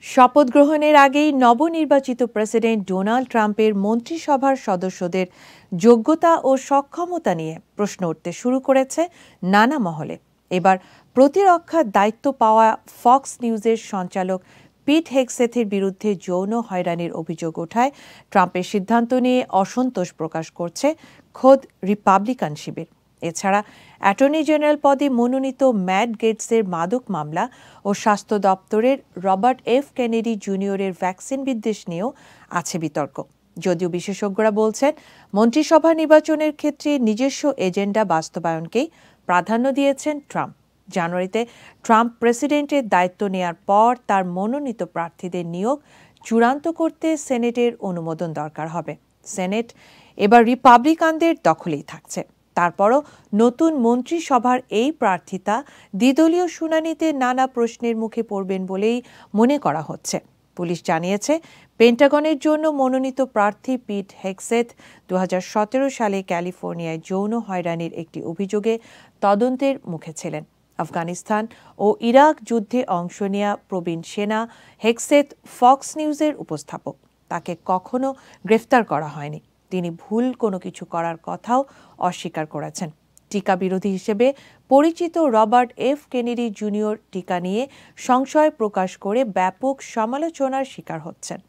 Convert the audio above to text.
শপথ গ্রহণের আগেই নবনির্বাচিত প্রেসিডেন্ট ডোনাল্ড ট্রাম্পের মন্ত্রিসভার সদস্যদের যোগ্যতা ও সক্ষমতা নিয়ে প্রশ্ন উঠতে শুরু করেছে নানা মহলে। এবার প্রতিরক্ষার দায়িত্ব পাওয়া ফক্স নিউজের সঞ্চালক পিট হেগসেথের বিরুদ্ধে যৌন হয়রানির অভিযোগ ওঠায় ট্রাম্পের সিদ্ধান্ত নিয়ে অসন্তোষ প্রকাশ করছে খোদ রিপাবলিকান শিবির। এছাড়া অ্যাটর্নি জেনারেল পদে মনোনীত ম্যাট গেটসের মাদক মামলা ও স্বাস্থ্য দপ্তরের রবার্ট এফ কেনেডি জুনিয়রের ভ্যাকসিন বিদ্বেষ নিয়েও আছে বিতর্ক। যদিও বিশেষজ্ঞরা বলছেন, মন্ত্রিসভা নির্বাচনের ক্ষেত্রে নিজস্ব এজেন্ডা বাস্তবায়নকেই প্রাধান্য দিয়েছেন ট্রাম্প। জানুয়ারিতে ট্রাম্প প্রেসিডেন্টের দায়িত্ব নেয়ার পর তার মনোনীত প্রার্থীদের নিয়োগ চূড়ান্ত করতে সেনেটের অনুমোদন দরকার হবে। সেনেট এবার রিপাবলিকানদের দখলেই থাকছে। তারপরও নতুন মন্ত্রিসভার এই প্রার্থিতা দ্বিদলীয় শুনানিতে নানা প্রশ্নের মুখে পড়বেন বলেই মনে করা হচ্ছে। পুলিশ জানিয়েছে, পেন্টাগনের জন্য মনোনীত প্রার্থী পিট হেগসেথ 2017 সালে ক্যালিফোর্নিয়ায় যৌন হয়রানির একটি অভিযোগে তদন্তের মুখে ছিলেন। আফগানিস্তান ও ইরাক যুদ্ধে অংশ নেয়া প্রবীণ সেনা হেগসেথ ফক্স নিউজের উপস্থাপক। তাকে কখনো গ্রেফতার করা হয়নি। তিনি ভুল কোনো কিছু করার কথাও অস্বীকার করেছেন। টিকা বিরোধী হিসেবে পরিচিত রবার্ট এফ কেনেডি জুনিয়র টিকা নিয়ে সংশয় প্রকাশ করে ব্যাপক সমালোচনার শিকার হচ্ছেন।